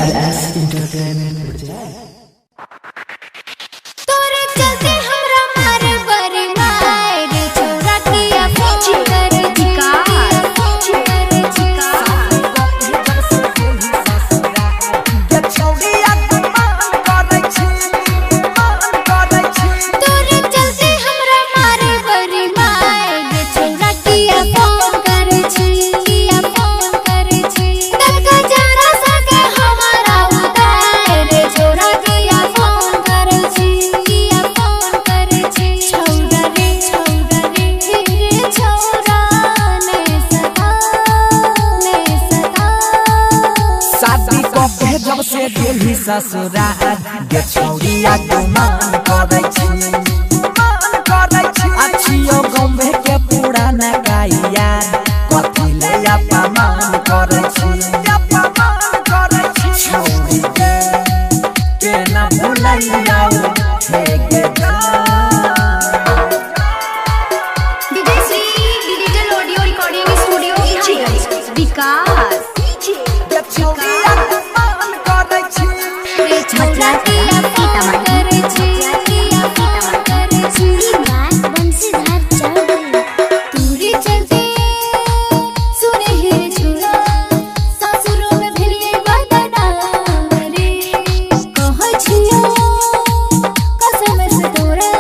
DRS Entertainment. तोरे चलते हमरा मारे बरी मार छोरा किया फोन कर चिका के छौड़िया गुमान करे छी तोरे चलते हमरा मारे बरी मार छोरा किया फोन कर तब का जाना सके हमारा उतार छोरा किया फोन कर छौड़ा रे छोरा ने सता शादी के जब से दिल्ली ससुराल के छौड़िया गुमान करे छी अच्छियो गंभे के पुराना गाइया कथी ले अपमान करे छी छौड़ी के ना भुलैया हे गे विदेशी डिजिटल ऑडियो रिकॉर्डिंग स्टूडियो विकास के छौड़िया गुमान करे छी रे छोरा किया फोन कर बंसीधार तूरी चलते सुने हे छोरा सासुरों में भेलिए बदना रे कहै छियो कसम से तोरा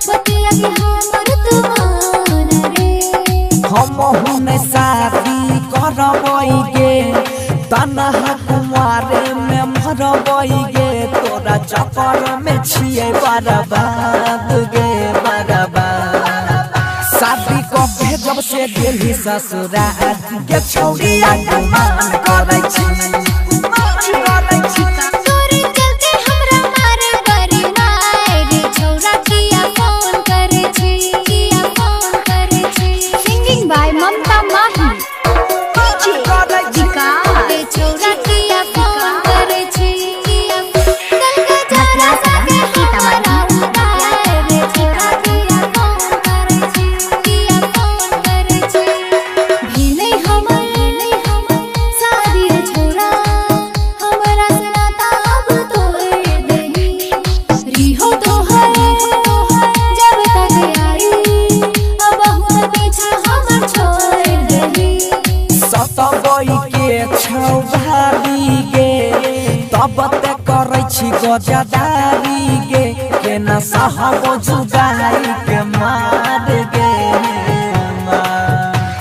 बतिया कि हमर तुमान रे हम हुने शादी करबई गे तनहा कुमारे में मरबई गे तोरा चक्कर में छिए बर्बाद गे बर्बाद शादी के जब से दिल्ली ससुराल के छौड़िया गुमान करे छी तोरे चलते हमरा मारे बरी मार छोरा किया फोन करे सिंगिंग बाय ममता माही रे छोरा किया फोन करे दल का जाना सके हमारा उतार रे छोरा किया फोन करे भेलै हमर शादी रे छोरा हमरा से नाता अब तोड़ देही रिहो तोहर जब तक आई अब हुन पीछा हमर छोड़ देही सतबई के छौभारी गे तब ते करे छी गजदारी गे केना सहब जुदाई के मार गे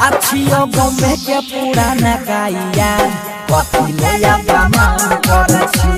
अच्छियो गमे के पुराना गाइया कथी ले अपमान करे छी